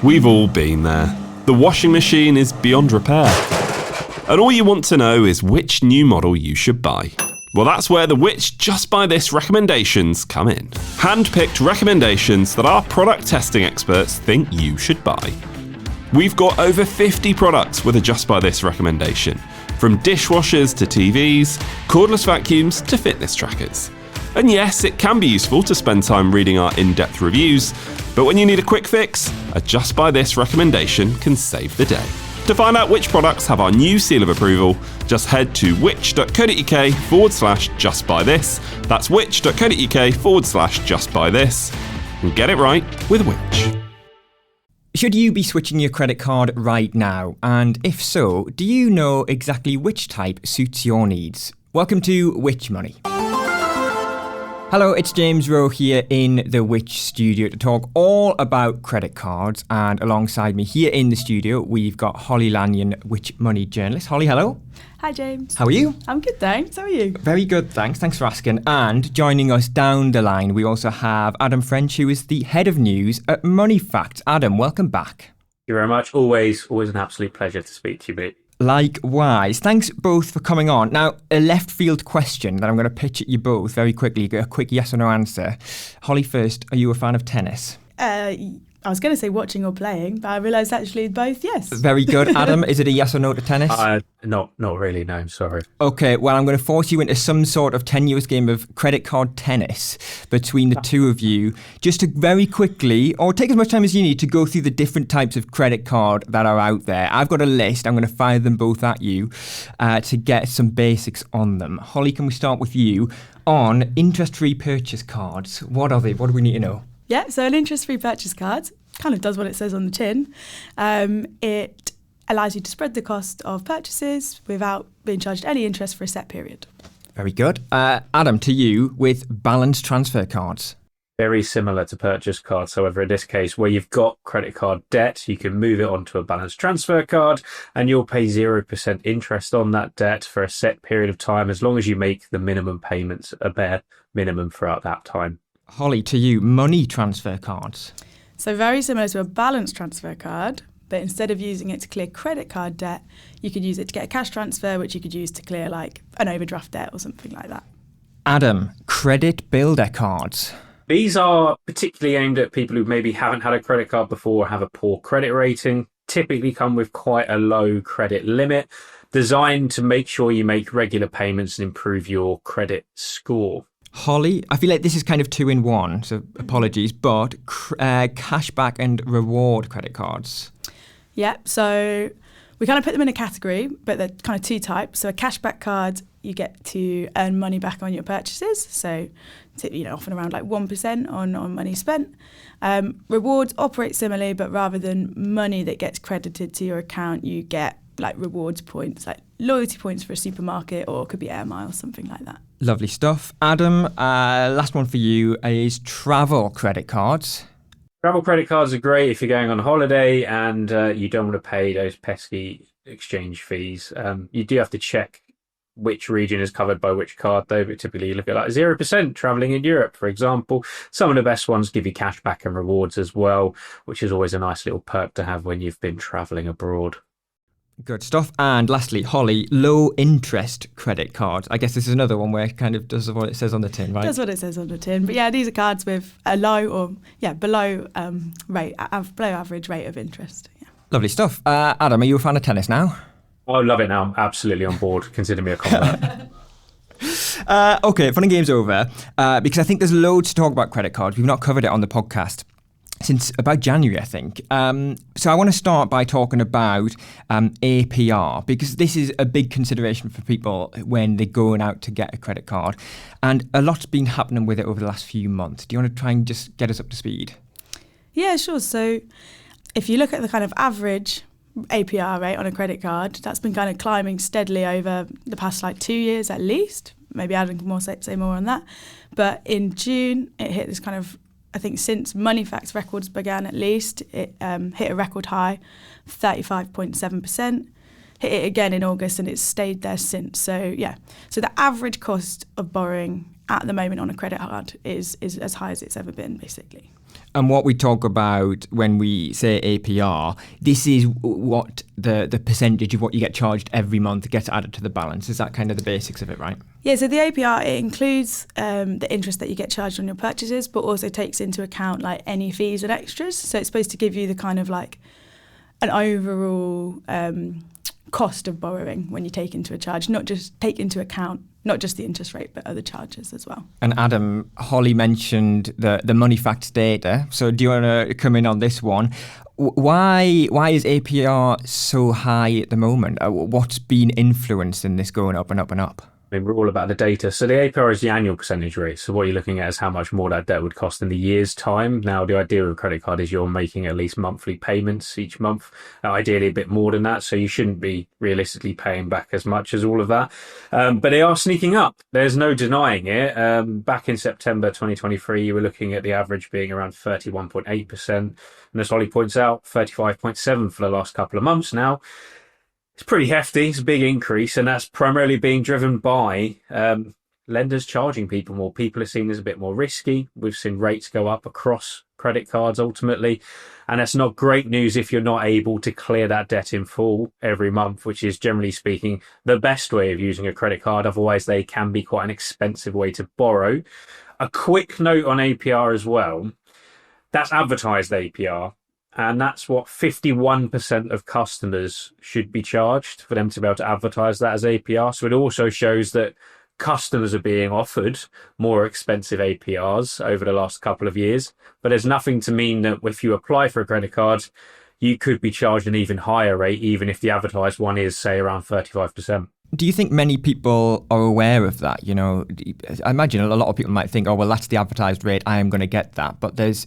We've all been there. The washing machine is beyond repair. And all you want to know is which new model you should buy. Well, that's where the Which Just Buy This recommendations come in. Hand-picked recommendations that our product testing experts think you should buy. We've got over 50 products with a Just Buy This recommendation, from dishwashers to TVs, cordless vacuums to fitness trackers. And yes, it can be useful to spend time reading our in-depth reviews, but when you need a quick fix, a Just Buy This recommendation can save the day. To find out which products have our new seal of approval, just head to which.co.uk/justbuythis. That's which.co.uk/justbuythis. And get it right with Which. Should you be switching your credit card right now? And if so, do you know exactly which type suits your needs? Welcome to Which Money. Hello, it's James Rowe here in the Which studio to talk all about credit cards. And alongside me here in the studio, we've got Holly Lanyon, Which Money journalist. Holly, hello. Hi, James. How are you? I'm good, thanks. How are you? Very good, thanks. Thanks for asking. And joining us down the line, we also have Adam French, who is the head of news at Moneyfacts. Adam, welcome back. Thank you very much. Always an absolute pleasure to speak to you, mate. Likewise. Thanks both for coming on. Now, a left field question that I'm going to pitch at you both very quickly. A quick yes or no answer. Holly first, are you a fan of tennis? I was going to say watching or playing, but I realised actually both, yes. Very good. Adam, is it a yes or no to tennis? Not really, no, I'm sorry. Okay, well, I'm going to force you into some sort of tenuous game of credit card tennis between the two of you, just to very quickly, or take as much time as you need to go through the different types of credit card that are out there. I've got a list. I'm going to fire them both at you to get some basics on them. Holly, can we start with you on interest-free purchase cards? What are they? What do we need to know? Yeah, so an interest-free purchase card kind of does what it says on the tin. It allows you to spread the cost of purchases without being charged any interest for a set period. Very good. Adam, to you with balance transfer cards. Very similar to purchase cards. However, in this case, where you've got credit card debt, you can move it onto a balance transfer card and you'll pay 0% interest on that debt for a set period of time, as long as you make the minimum payments a bare minimum throughout that time. Holly, to you, money transfer cards. So very similar to a balance transfer card, but instead of using it to clear credit card debt, you could use it to get a cash transfer, which you could use to clear like an overdraft debt or something like that. Adam, credit builder cards. These are particularly aimed at people who maybe haven't had a credit card before or have a poor credit rating, typically come with quite a low credit limit, designed to make sure you make regular payments and improve your credit score. Holly, I feel like this is kind of two in one, so apologies, but cashback and reward credit cards. Yeah, so we kind of put them in a category, but they're kind of two types. So a cashback card, you get to earn money back on your purchases. So, often around like 1% on money spent. Rewards operate similarly, but rather than money that gets credited to your account, you get like rewards points, like loyalty points for a supermarket, or it could be air miles, something like that. Lovely stuff. Adam, last one for you is travel credit cards. Travel credit cards are great if you're going on holiday and you don't want to pay those pesky exchange fees. You do have to check which region is covered by which card, though, but typically you look at like 0% traveling in Europe, for example. Some of the best ones give you cash back and rewards as well, which is always a nice little perk to have when you've been traveling abroad. Good stuff. And lastly, Holly, low interest credit cards. I guess this is another one where it kind of does what it says on the tin, right? Does what it says on the tin. But yeah, these are cards with a low or below average rate of interest. Yeah. Lovely stuff. Adam, are you a fan of tennis now? I love it now. I'm absolutely on board. Consider me a convert. Okay, fun and games over. Because I think there's loads to talk about credit cards. We've not covered it on the podcast since about January, I think. So I want to start by talking about APR, because this is a big consideration for people when they're going out to get a credit card. And a lot's been happening with it over the last few months. Do you want to try and just get us up to speed? Yeah, sure. So if you look at the kind of average APR rate on a credit card, that's been kind of climbing steadily over the past 2 years at least. Maybe Adam can say more on that. But in June, it hit this kind of, I think since Moneyfacts records began at least, it hit a record high, 35.7%. Hit it again in August and it's stayed there since. So the average cost of borrowing at the moment on a credit card is as high as it's ever been, basically. And what we talk about when we say APR, this is what the percentage of what you get charged every month gets added to the balance. Is that kind of the basics of it, right? Yeah, so the APR, it includes the interest that you get charged on your purchases, but also takes into account like any fees and extras. So it's supposed to give you the kind of like an overall cost of borrowing when you take into account not just the interest rate, but other charges as well. And Adam, Holly mentioned the Moneyfacts data. So do you want to come in on this one? Why is APR so high at the moment? What's been influencing this going up and up and up? I mean, we're all about the data. So the APR is the annual percentage rate. So what you're looking at is how much more that debt would cost in the year's time. Now, the idea of a credit card is you're making at least monthly payments each month, ideally a bit more than that. So you shouldn't be realistically paying back as much as all of that. But they are sneaking up. There's no denying it. Back in September 2023, you were looking at the average being around 31.8%. And as Holly points out, 35.7% for the last couple of months now. It's pretty hefty. It's a big increase, and that's primarily being driven by lenders charging people more. People are seen as a bit more risky. We've seen rates go up across credit cards ultimately, and that's not great news if you're not able to clear that debt in full every month, which is generally speaking the best way of using a credit card. Otherwise, they can be quite an expensive way to borrow. A quick note on APR as well. That's advertised APR. And that's what 51% of customers should be charged for them to be able to advertise that as APR. So it also shows that customers are being offered more expensive APRs over the last couple of years. But there's nothing to mean that if you apply for a credit card, you could be charged an even higher rate, even if the advertised one is, say, around 35%. Do you think many people are aware of that? You know, I imagine a lot of people might think, oh, well, that's the advertised rate, I am going to get that. But that's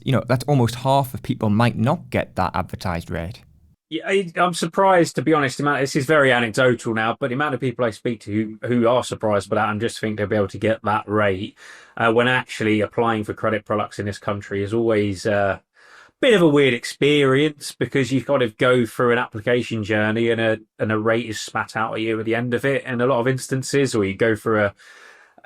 almost half of people might not get that advertised rate. Yeah, I'm surprised, to be honest. This is very anecdotal now, but the amount of people I speak to who are surprised by that and just think they'll be able to get that rate when actually applying for credit products in this country is always bit of a weird experience, because you've got to go through an application journey and a rate is spat out at you at the end of it in a lot of instances, or you go through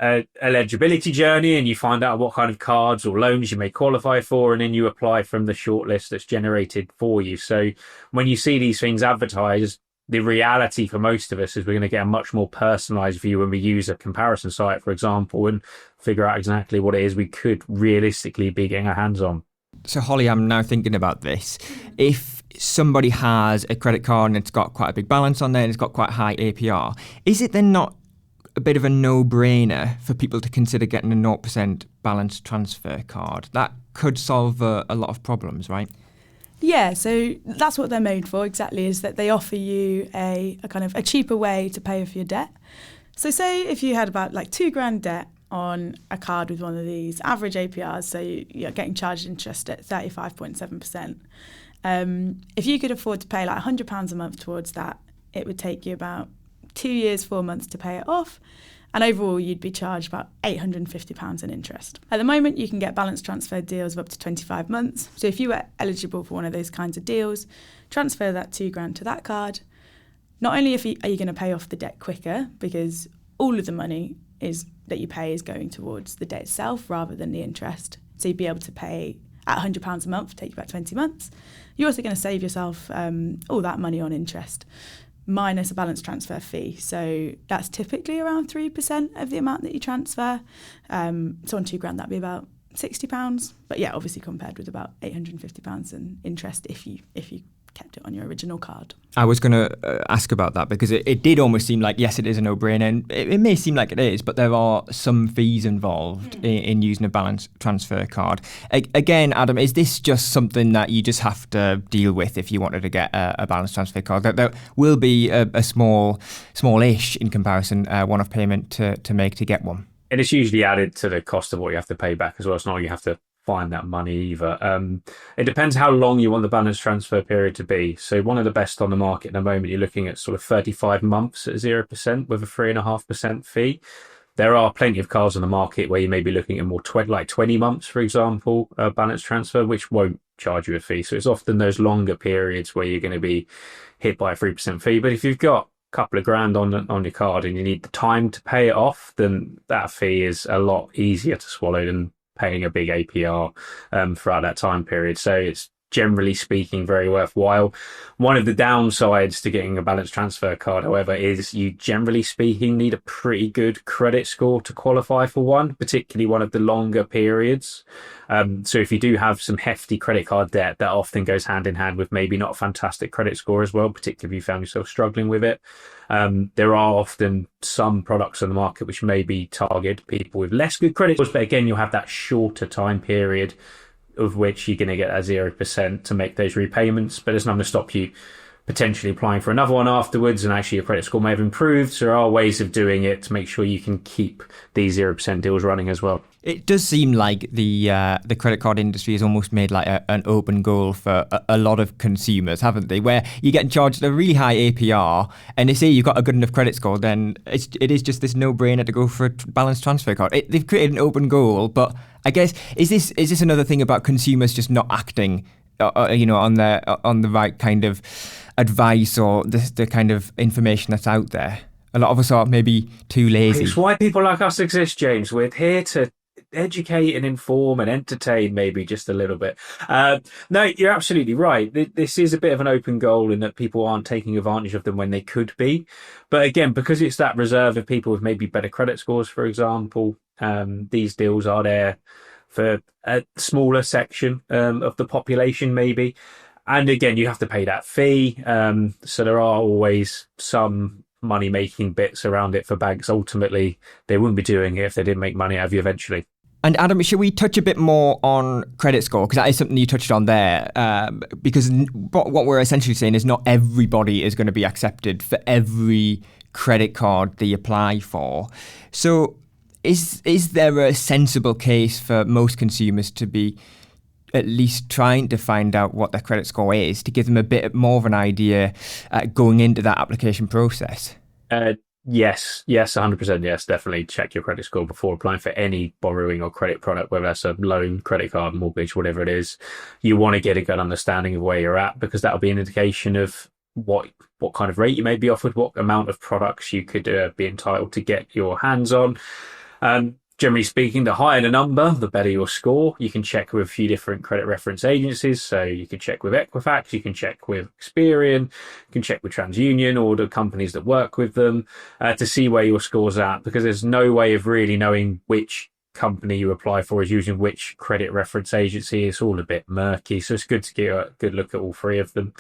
a eligibility journey and you find out what kind of cards or loans you may qualify for, and then you apply from the shortlist that's generated for you. So when you see these things advertised, the reality for most of us is we're going to get a much more personalized view when we use a comparison site, for example, and figure out exactly what it is we could realistically be getting our hands on. So, Holly, I'm now thinking about this. If somebody has a credit card and it's got quite a big balance on there and it's got quite high APR, is it then not a bit of a no-brainer for people to consider getting a 0% balance transfer card? That could solve a lot of problems, right? Yeah, so that's what they're made for, exactly, is that they offer you a kind of a cheaper way to pay off your debt. So say if you had about like £2,000 debt on a card with one of these average APRs, so you're getting charged interest at 35.7%. If you could afford to pay like £100 a month towards that, it would take you about 2 years, 4 months to pay it off. And overall, you'd be charged about £850 in interest. At the moment, you can get balance transfer deals of up to 25 months. So if you were eligible for one of those kinds of deals, transfer that £2,000 to that card. Not only are you going to pay off the debt quicker, because all of the money that you pay is going towards the debt itself rather than the interest. So you'd be able to pay at £100 a month, take you about 20 months. You're also going to save yourself all that money on interest, minus a balance transfer fee. So that's typically around 3% of the amount that you transfer. So on £2,000, that'd be about £60. But yeah, obviously compared with about £850 in interest if you kept it on your original card. I was going to ask about that, because it did almost seem like, yes, it is a no-brainer, and it may seem like it is, but there are some fees involved in using a balance transfer card. Again, Adam, is this just something that you just have to deal with if you wanted to get a balance transfer card? There will be a smallish in comparison one-off payment to make to get one. And it's usually added to the cost of what you have to pay back as well. It's not like you have to find that money either. It depends how long you want the balance transfer period to be. So one of the best on the market at the moment, you're looking at sort of 35 months at 0% with a 3.5% fee. There are plenty of cards on the market where you may be looking at more 20 months, for example, balance transfer, which won't charge you a fee. So it's often those longer periods where you're going to be hit by a 3% fee. But if you've got couple of grand on your card and you need the time to pay it off, then that fee is a lot easier to swallow than paying a big APR throughout that time period. So it's generally speaking very worthwhile. One of the downsides to getting a balance transfer card, however, is you generally speaking need a pretty good credit score to qualify for one, particularly one of the longer periods. So if you do have some hefty credit card debt, that often goes hand in hand with maybe not a fantastic credit score as well, particularly if you found yourself struggling with it. There are often some products on the market which maybe target people with less good credit scores, but again, you'll have that shorter time period of which you're going to get that 0% to make those repayments, but there's nothing to stop you potentially applying for another one afterwards, and actually your credit score may have improved. So there are ways of doing it to make sure you can keep these 0% deals running as well. It does seem like the credit card industry has almost made like an open goal for a lot of consumers, haven't they? Where you get charged a really high APR, and they say you've got a good enough credit score, then it is just this no-brainer to go for a balance transfer card. They've created an open goal, but I guess is this another thing about consumers just not acting, on the right kind of advice or the kind of information that's out there? A lot of us are maybe too lazy. It's why people like us exist, James. We're here to educate and inform and entertain, maybe just a little bit. No, you're absolutely right. This is a bit of an open goal in that people aren't taking advantage of them when they could be. But again, because it's that reserve of people with maybe better credit scores, for example, these deals are there for a smaller section of the population, maybe. And again, you have to pay that fee. So there are always some money-making bits around it for banks. Ultimately, they wouldn't be doing it if they didn't make money out of you eventually. And Adam, should we touch a bit more on credit score? Because that is something you touched on there. Because what we're essentially saying is not everybody is going to be accepted for every credit card they apply for. So is there a sensible case for most consumers to be at least trying to find out what their credit score is to give them a bit more of an idea going into that application process? Yes, 100%. Yes, definitely check your credit score before applying for any borrowing or credit product, whether that's a loan, credit card, mortgage, whatever it is. You want to get a good understanding of where you're at, because that'll be an indication of what kind of rate you may be offered, what amount of products you could be entitled to get your hands on. Generally speaking, the higher the number, the better your score. You can check with a few different credit reference agencies. So you can check with Equifax, you can check with Experian, you can check with TransUnion or the companies that work with them to see where your score's at, because there's no way of really knowing which company you apply for is using which credit reference agency. It's all a bit murky. So it's good to get a good look at all three of them.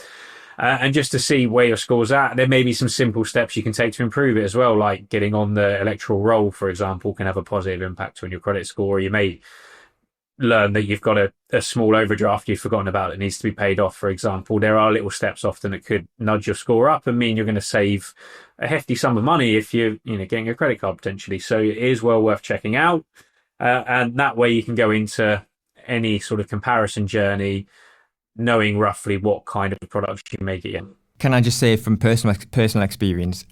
And just to see where your score's at. There may be some simple steps you can take to improve it as well, like getting on the electoral roll, for example, can have a positive impact on your credit score. You may learn that you've got a small overdraft you've forgotten about that needs to be paid off, for example. There are little steps often that could nudge your score up and mean you're going to save a hefty sum of money if you're getting a credit card potentially. So it is well worth checking out. And that way you can go into any sort of comparison journey knowing roughly what kind of products you may get in. Can I just say from personal experience,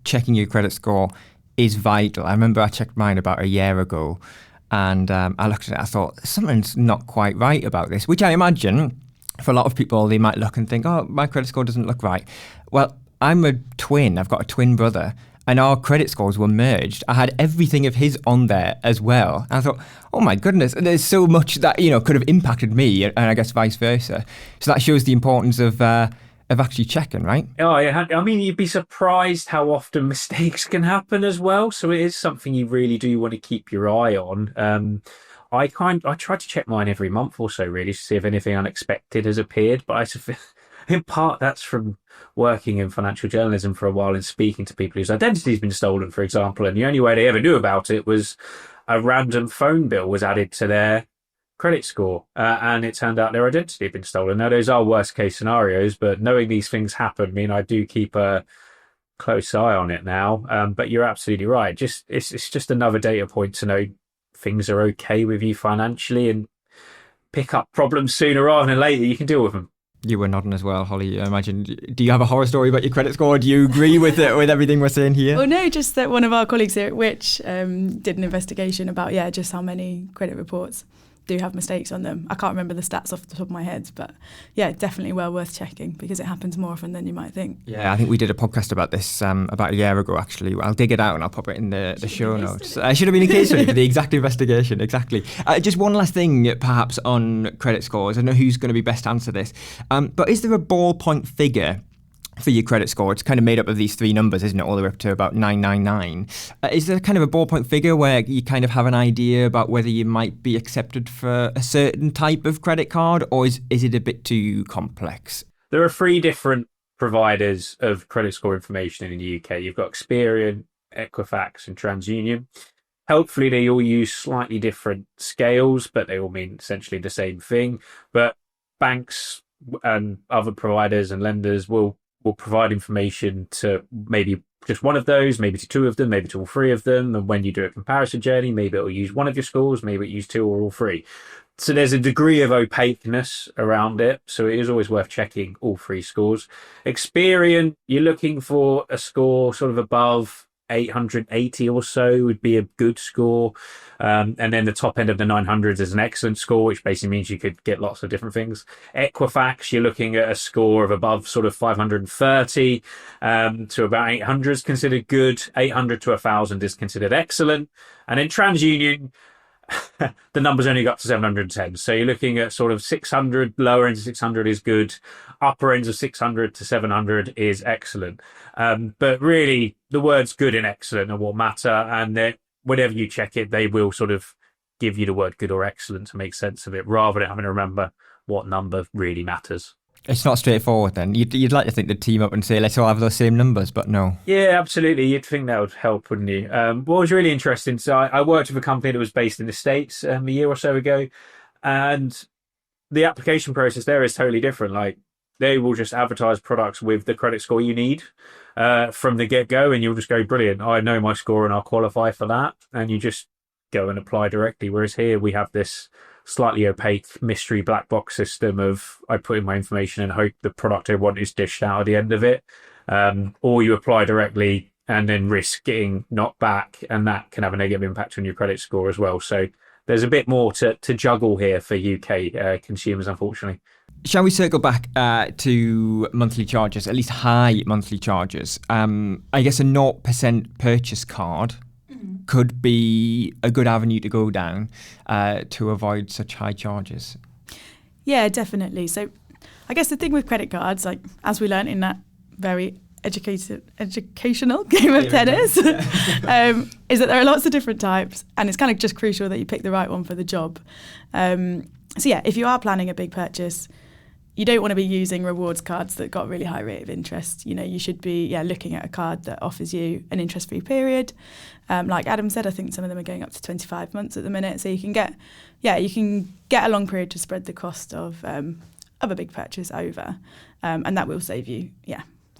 checking your credit score is vital. I remember I checked mine about a year ago, and I looked at it, I thought, something's not quite right about this, which I imagine for a lot of people, they might look and think, oh, my credit score doesn't look right. Well, I'm a twin. I've got a twin brother, and our credit scores were merged. I had everything of his on there as well. And I thought, oh my goodness, there's so much that, could have impacted me, and I guess vice versa. So that shows the importance of actually checking, right? Oh, yeah. I mean, you'd be surprised how often mistakes can happen as well. So it is something you really do want to keep your eye on. I try to check mine every month or so, really, to see if anything unexpected has appeared. But in part, that's from working in financial journalism for a while and speaking to people whose identity's been stolen, for example. And the only way they ever knew about it was a random phone bill was added to their credit score, and it turned out their identity had been stolen. Now, those are worst case scenarios, but knowing these things happen, I do keep a close eye on it now. But you're absolutely right. It's just another data point to know things are okay with you financially, and pick up problems sooner rather than later. You can deal with them. You were nodding as well, Holly. I imagine. Do you have a horror story about your credit score? Do you agree with it, with everything we're saying here? Well, no, just that one of our colleagues here at Which did an investigation about, just how many credit reports do have mistakes on them. I can't remember the stats off the top of my head, but yeah, definitely well worth checking because it happens more often than you might think. Yeah, I think we did a podcast about this about a year ago, actually. I'll dig it out and I'll pop it in the show notes. I should have been in case study for the exact investigation, exactly. Just one last thing, perhaps, on credit scores. I don't know who's going to be best to answer this, but is there a ballpoint figure for your credit score? It's kind of made up of these three numbers, isn't it, all the way up to about 999. Is there kind of a ballpoint figure where you kind of have an idea about whether you might be accepted for a certain type of credit card, or is it a bit too complex? There are 3 different providers of credit score information in the UK. You've got Experian, Equifax and TransUnion. Hopefully they all use slightly different scales, but they all mean essentially the same thing. But banks and other providers and lenders will provide information to maybe just one of those, maybe to 2 of them, maybe to all 3 of them. And when you do a comparison journey, maybe it'll use one of your scores, maybe it use 2 or all 3. So there's a degree of opaqueness around it. So it is always worth checking all 3 scores. Experian, you're looking for a score sort of above 880 or so would be a good score. And then the top end of the 900s is an excellent score, which basically means you could get lots of different things. Equifax, you're looking at a score of above sort of 530 to about 800 is considered good. 800 to 1,000 is considered excellent. And then TransUnion, the numbers only go up to 710. So you're looking at sort of 600, lower end of 600 is good. Upper ends of 600 to 700 is excellent. But really, the words good and excellent are what matter. And whenever you check it, they will sort of give you the word good or excellent to make sense of it, rather than having to remember what number really matters. It's not straightforward then. You'd like to think they'd team up and say, let's all have those same numbers, but no. Yeah, absolutely. You'd think that would help, wouldn't you? What was really interesting, so I worked with a company that was based in the States a year or so ago, and the application process there is totally different. Like, they will just advertise products with the credit score you need from the get-go, and you'll just go, brilliant, I know my score and I'll qualify for that, and you just go and apply directly. Whereas here we have this slightly opaque mystery black box system of I put in my information and hope the product I want is dished out at the end of it, or you apply directly and then risk getting knocked back, and that can have a negative impact on your credit score as well. So there's a bit more to juggle here for UK consumers, unfortunately. Shall we circle back to monthly charges, at least high monthly charges? I guess a 0% purchase card could be a good avenue to go down to avoid such high charges. Yeah, definitely. So I guess the thing with credit cards, like as we learned in that very educational game of tennis, is that there are lots of different types, and it's kind of just crucial that you pick the right one for the job. So yeah, if you are planning a big purchase, you don't want to be using rewards cards that got a really high rate of interest. You know, you should be looking at a card that offers you an interest-free period. Like Adam said, I think some of them are going up to 25 months at the minute, so you can get a long period to spread the cost of a big purchase over, and that will save you,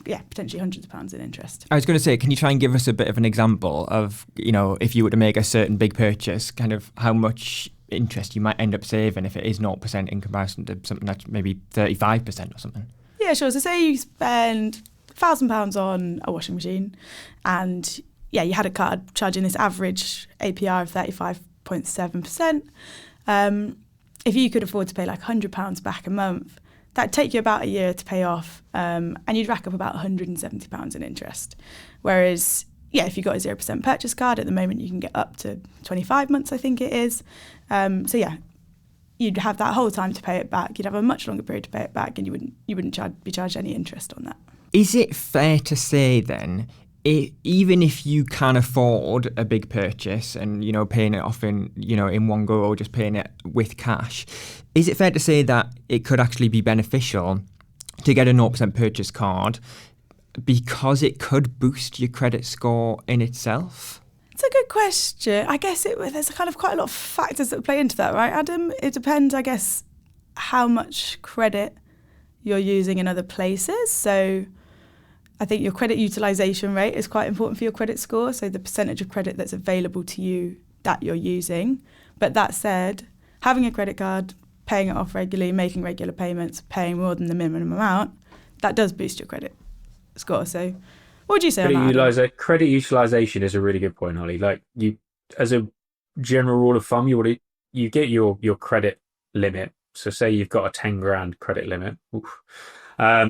potentially hundreds of pounds in interest. I was going to say, can you try and give us a bit of an example of, you know, if you were to make a certain big purchase, kind of how much interest you might end up saving if it is 0% in comparison to something that's maybe 35% or something? Yeah, sure. So say you spend £1,000 on a washing machine, and you had a card charging this average APR of 35.7%. If you could afford to pay like £100 back a month, that'd take you about a year to pay off, and you'd rack up about £170 in interest. Whereas, if you got a 0% purchase card, at the moment you can get up to 25 months, I think it is. You'd have that whole time to pay it back. You'd have a much longer period to pay it back, and you wouldn't be charged any interest on that. Is it fair to say then, even if you can afford a big purchase and, you know, paying it off in one go, or just paying it with cash, is it fair to say that it could actually be beneficial to get a 0% purchase card because it could boost your credit score in itself? It's a good question. I guess there's kind of quite a lot of factors that play into that, right, Adam? It depends, I guess, how much credit you're using in other places. So I think your credit utilisation rate is quite important for your credit score, so the percentage of credit that's available to you that you're using. But that said, having a credit card, paying it off regularly, making regular payments, paying more than the minimum amount, that does boost your credit score. So what would you say on that? Credit utilisation is a really good point, Holly. Like, you, as a general rule of thumb, you you get your credit limit. So say you've got a 10 grand credit limit. Oof.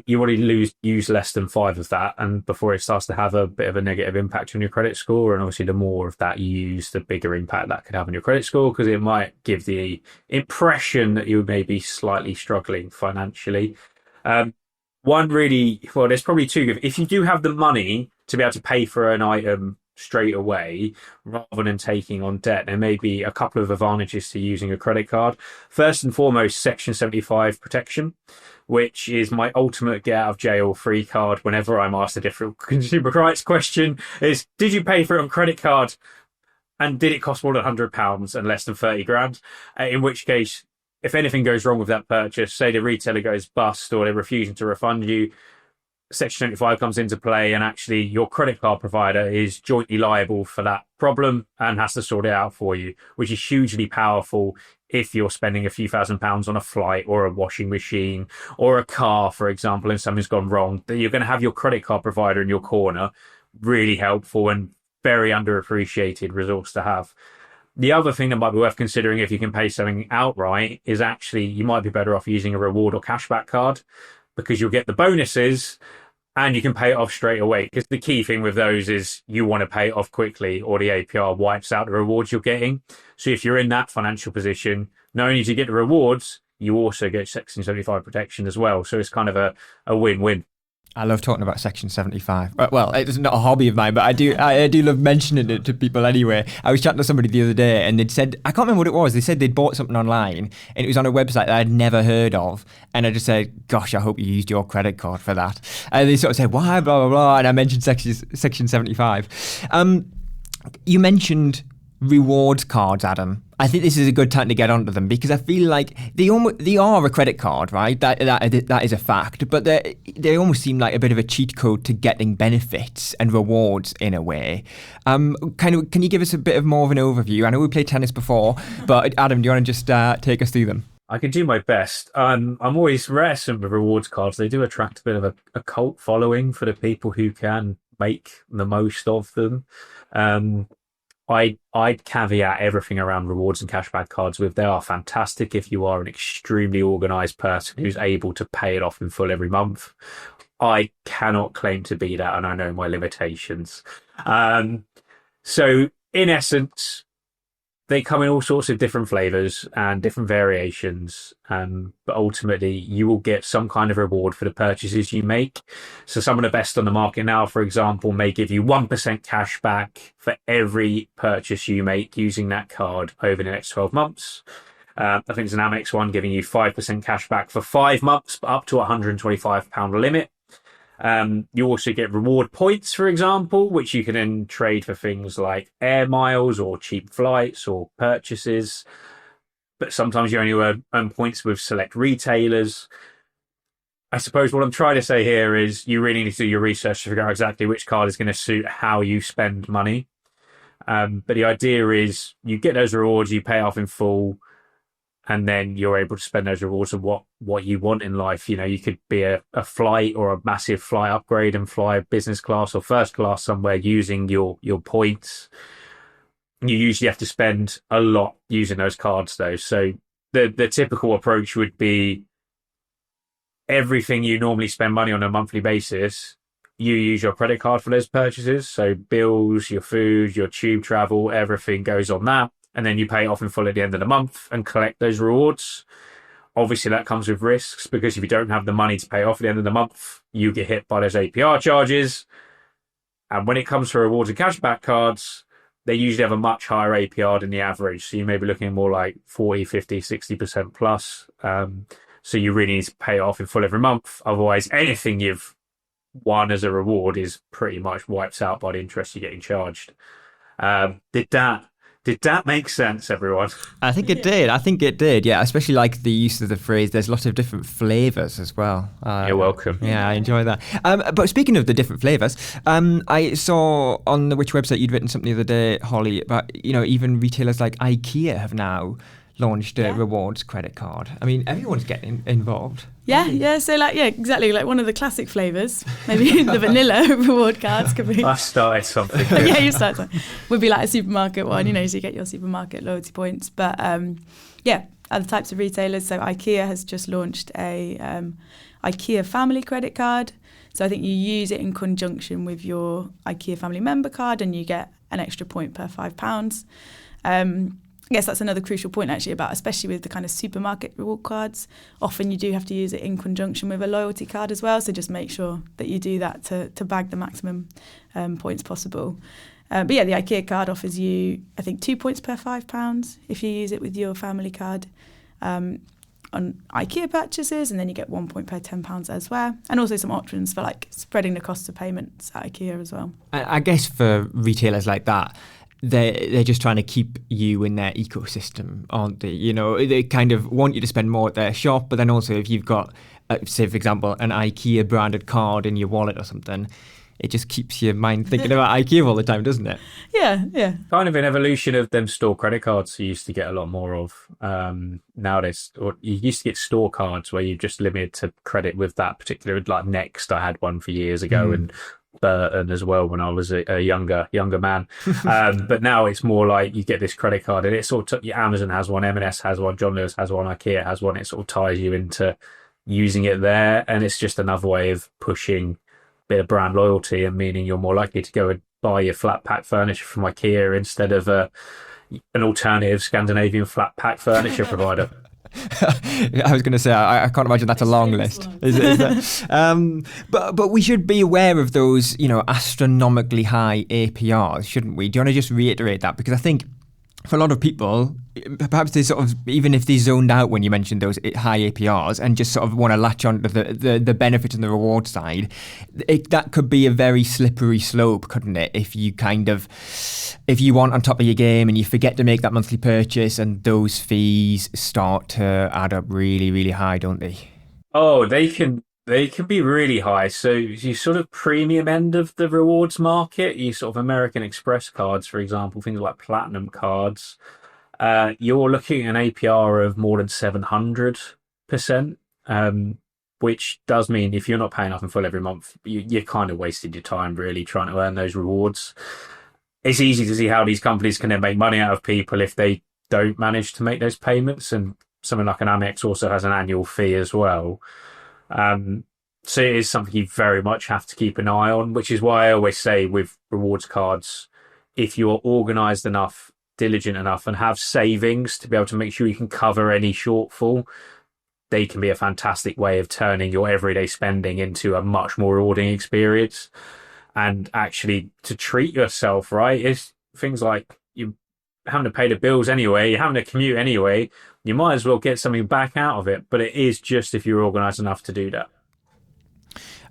You want to use less than 5 of that, and before it starts to have a bit of a negative impact on your credit score. And obviously, the more of that you use, the bigger impact that could have on your credit score, because it might give the impression that you may be slightly struggling financially. There's probably two. If you do have the money to be able to pay for an item straight away rather than taking on debt, there may be a couple of advantages to using a credit card. First and foremost, Section 75 protection, which is my ultimate get out of jail free card whenever I'm asked a different consumer rights question, is did you pay for it on credit card and did it cost more than £100 and less than 30 grand? In which case, if anything goes wrong with that purchase, say the retailer goes bust or they're refusing to refund you, Section 75 comes into play, and actually your credit card provider is jointly liable for that problem and has to sort it out for you, which is hugely powerful if you're spending a few £1,000s on a flight or a washing machine or a car, for example, and something's gone wrong. That you're going to have your credit card provider in your corner. Really helpful and very underappreciated resource to have. The other thing that might be worth considering if you can pay something outright is actually you might be better off using a reward or cashback card, because you'll get the bonuses and you can pay it off straight away. Because the key thing with those is you want to pay it off quickly or the APR wipes out the rewards you're getting. So if you're in that financial position, not only do you get the rewards, you also get Section 75 protection as well. So it's kind of a win-win. I love talking about Section 75. Well, it's not a hobby of mine, but I do love mentioning it to people anyway. I was chatting to somebody the other day and they'd said, I can't remember what it was. They said they'd bought something online and it was on a website that I'd never heard of. And I just said, gosh, I hope you used your credit card for that. And they sort of said, why, blah, blah, blah. And I mentioned Section 75. You mentioned rewards cards, Adam. I think this is a good time to get onto them because I feel like they are a credit card, right? That is a fact, but they almost seem like a bit of a cheat code to getting benefits and rewards in a way. Can you give us a bit of more of an overview? I know we played tennis before, but Adam, do you want to just take us through them? I can do my best. I'm always reticent with rewards cards. They do attract a bit of a cult following for the people who can make the most of them. I'd caveat everything around rewards and cashback cards with they are fantastic if you are an extremely organised person who's able to pay it off in full every month. I cannot claim to be that, and I know my limitations. So in essence, they come in all sorts of different flavours and different variations, but ultimately you will get some kind of reward for the purchases you make. So some of the best on the market now, for example, may give you 1% cash back for every purchase you make using that card over the next 12 months. I think there's an Amex one giving you 5% cash back for 5 months, but up to £125 limit. You also get reward points, for example, which you can then trade for things like air miles or cheap flights or purchases. But sometimes you only earn points with select retailers. I suppose what I'm trying to say here is you really need to do your research to figure out exactly which card is going to suit how you spend money. But the idea is you get those rewards, you pay off in full, and then you're able to spend those rewards on what you want in life. You know, you could be a flight or a massive flight upgrade and fly business class or first class somewhere using your points. You usually have to spend a lot using those cards though. So the typical approach would be everything you normally spend money on a monthly basis, you use your credit card for those purchases. So bills, your food, your tube travel, everything goes on that. And then you pay it off in full at the end of the month and collect those rewards. Obviously, that comes with risks because if you don't have the money to pay off at the end of the month, you get hit by those APR charges. And when it comes to rewards and cashback cards, they usually have a much higher APR than the average. So you may be looking at more like 40, 50, 60% plus. So you really need to pay it off in full every month. Otherwise, anything you've won as a reward is pretty much wiped out by the interest you're getting charged. Did that make sense, everyone? I think it did. Yeah, especially like the use of the phrase, there's lots of different flavours as well. You're welcome. Yeah, I enjoy that. But speaking of the different flavours, I saw on which website you'd written something the other day, Holly, about, even retailers like Ikea have now launched a rewards credit card. I mean, everyone's getting involved. Yeah. So exactly. Like one of the classic flavours, maybe the vanilla reward cards could be. I started something. Yeah, you started something. Would be like a supermarket one, so you get your supermarket loyalty points. But other types of retailers. So Ikea has just launched a Ikea family credit card. So I think you use it in conjunction with your Ikea family member card and you get an extra point per £5. I guess that's another crucial point actually about, especially with the kind of supermarket reward cards. Often you do have to use it in conjunction with a loyalty card as well. So just make sure that you do that to bag the maximum points possible. But the IKEA card offers you, I think, 2 points per £5 if you use it with your family card on IKEA purchases, and then you get 1 point per £10 elsewhere, and also some options for like spreading the costs of payments at IKEA as well. I guess for retailers like that, they're just trying to keep you in their ecosystem, aren't they? They kind of want you to spend more at their shop, but then also if you've got, say, for example, an IKEA branded card in your wallet or something, it just keeps your mind thinking about IKEA all the time, doesn't it? Yeah. Kind of an evolution of them store credit cards you used to get a lot more of nowadays. Or you used to get store cards where you just limited to credit with that particular, like Next, I had one for years ago, and Burton as well when I was a younger man. But now it's more like you get this credit card and it sort of, Amazon has one, M&S has one, John Lewis has one, IKEA has one. It sort of ties you into using it there, and it's just another way of pushing bit of brand loyalty and meaning you're more likely to go and buy your flat pack furniture from IKEA instead of an alternative Scandinavian flat pack furniture provider. I was going to say, I can't imagine that's a long list. Is it? But we should be aware of those, astronomically high APRs, shouldn't we? Do you want to just reiterate that? Because I think for a lot of people, perhaps they sort of, even if they zoned out when you mentioned those high APRs and just sort of want to latch on to the benefit and the reward side, that could be a very slippery slope, couldn't it? If you want on top of your game and you forget to make that monthly purchase and those fees start to add up really, really high, don't they? Oh, they can be really high. So you sort of premium end of the rewards market, you sort of American Express cards, for example, things like platinum cards, you're looking at an APR of more than 700%, which does mean if you're not paying off in full every month, you're kind of wasted your time really trying to earn those rewards. It's easy to see how these companies can then make money out of people if they don't manage to make those payments. And something like an Amex also has an annual fee as well. So it is something you very much have to keep an eye on, which is why I always say with rewards cards, if you're organised enough, diligent enough, and have savings to be able to make sure you can cover any shortfall, they can be a fantastic way of turning your everyday spending into a much more rewarding experience. And actually to treat yourself, right, is things like you having to pay the bills anyway, you're having to commute anyway, you might as well get something back out of it. But it is just if you're organised enough to do that.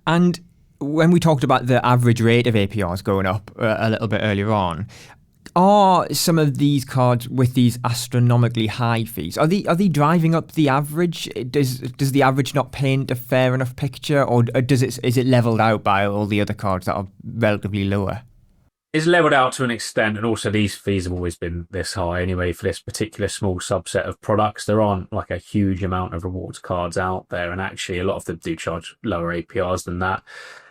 And when we talked about the average rate of APRs going up a little bit earlier on, are some of these cards with these astronomically high fees, are they driving up the average? Does the average not paint a fair enough picture, or is it leveled out by all the other cards that are relatively lower? It's leveled out to an extent, and also these fees have always been this high anyway for this particular small subset of products. There aren't like a huge amount of rewards cards out there, and actually a lot of them do charge lower APRs than that.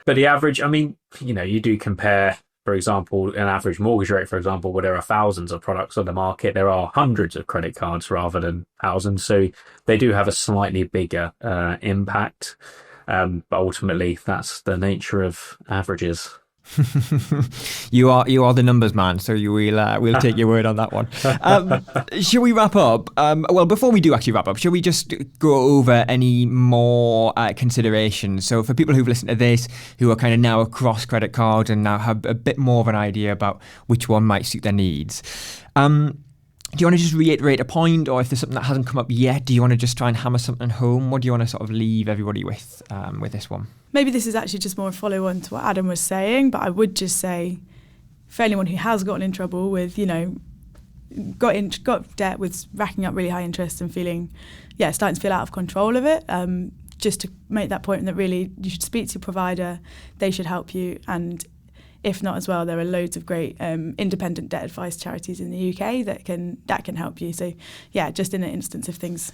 But the average, I mean, you do compare, for example, an average mortgage rate, for example, where there are thousands of products on the market, there are hundreds of credit cards rather than thousands. So they do have a slightly bigger impact. But ultimately, that's the nature of averages. You are the numbers man, so we'll take your word on that one. Shall we wrap up? Well, before we do actually wrap up, shall we just go over any more considerations? So for people who've listened to this, who are kind of now across credit cards and now have a bit more of an idea about which one might suit their needs, do you want to just reiterate a point, or if there's something that hasn't come up yet, do you want to just try and hammer something home? What do you want to sort of leave everybody with this one? Maybe this is actually just more a follow-on to what Adam was saying, but I would just say for anyone who has gotten in trouble with, got debt with racking up really high interest and starting to feel out of control of it, just to make that point that really you should speak to your provider, they should help you, and if not as well, there are loads of great independent debt advice charities in the UK that can help you. So yeah, just in an instance if things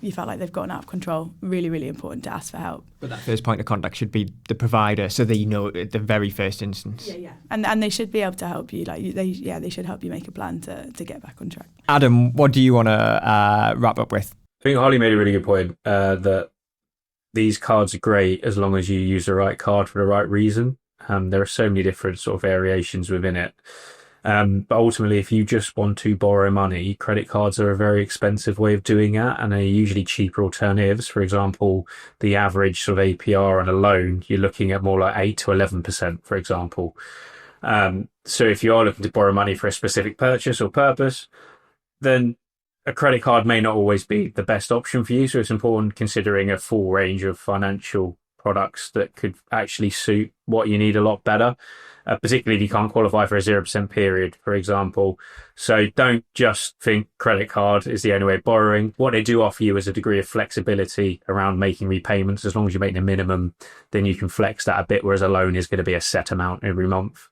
you felt like they've gotten out of control, really, really important to ask for help. But that first point of contact should be the provider, so they know at the very first instance. Yeah. And they should be able to help you. They should help you make a plan to get back on track. Adam, what do you want to wrap up with? I think Holly made a really good point that these cards are great as long as you use the right card for the right reason. There are so many different sort of variations within it. But ultimately, if you just want to borrow money, credit cards are a very expensive way of doing that, and they're usually cheaper alternatives. For example, the average sort of APR on a loan, you're looking at more like 8 to 11%, for example. So if you are looking to borrow money for a specific purchase or purpose, then a credit card may not always be the best option for you. So it's important considering a full range of financial products that could actually suit what you need a lot better, particularly if you can't qualify for a 0% period, for example. So don't just think credit card is the only way of borrowing. What they do offer you is a degree of flexibility around making repayments. As long as you're making a minimum, then you can flex that a bit, whereas a loan is going to be a set amount every month.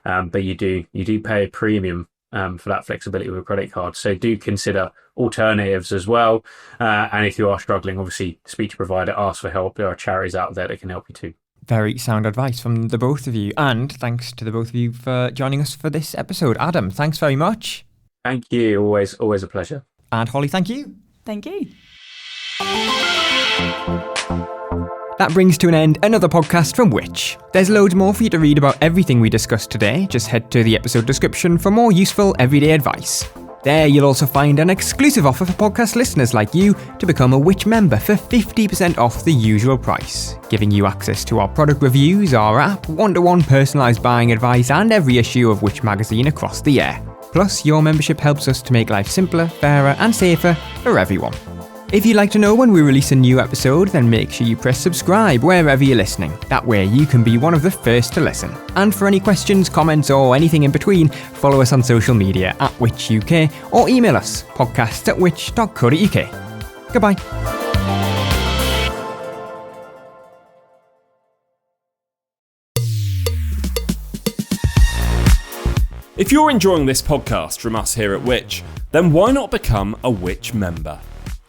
But you do pay a premium for that flexibility with a credit card. So do consider alternatives as well. And if you are struggling, obviously speak to a provider, ask for help. There are charities out there that can help you too. Very sound advice from the both of you. And thanks to the both of you for joining us for this episode. Adam, thanks very much. Thank you. Always a pleasure. And Holly, thank you. Thank you. That brings to an end another podcast from Which. There's loads more for you to read about everything we discussed today. Just head to the episode description for more useful everyday advice. There you'll also find an exclusive offer for podcast listeners like you to become a Which member for 50% off the usual price, giving you access to our product reviews, our app, one-to-one personalised buying advice and every issue of Which magazine across the year. Plus, your membership helps us to make life simpler, fairer and safer for everyone. If you'd like to know when we release a new episode, then make sure you press subscribe wherever you're listening. That way you can be one of the first to listen. And for any questions, comments or anything in between, follow us on social media at WhitchUK or email us podcasts@which.co.uk. Goodbye. If you're enjoying this podcast from us here at Which, then why not become a Which member?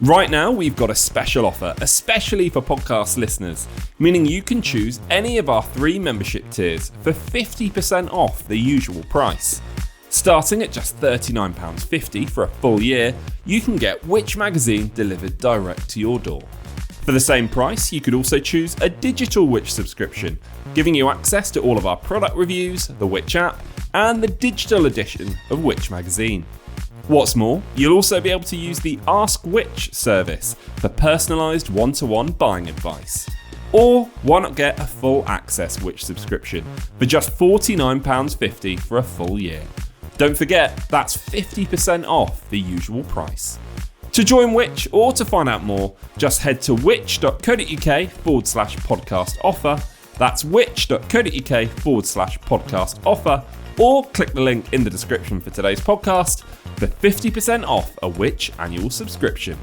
Right now, we've got a special offer, especially for podcast listeners, meaning you can choose any of our 3 membership tiers for 50% off the usual price. Starting at just £39.50 for a full year, you can get Which magazine delivered direct to your door. For the same price, you could also choose a digital Which subscription, giving you access to all of our product reviews, the Which app, and the digital edition of Which magazine. What's more, you'll also be able to use the Ask Which service for personalised one-to-one buying advice. Or why not get a full access Which subscription for just £49.50 for a full year? Don't forget, that's 50% off the usual price. To join Which or to find out more, just head to which.co.uk/podcast offer. That's which.co.uk/podcast offer, or click the link in the description for today's podcast for 50% off a Which annual subscription.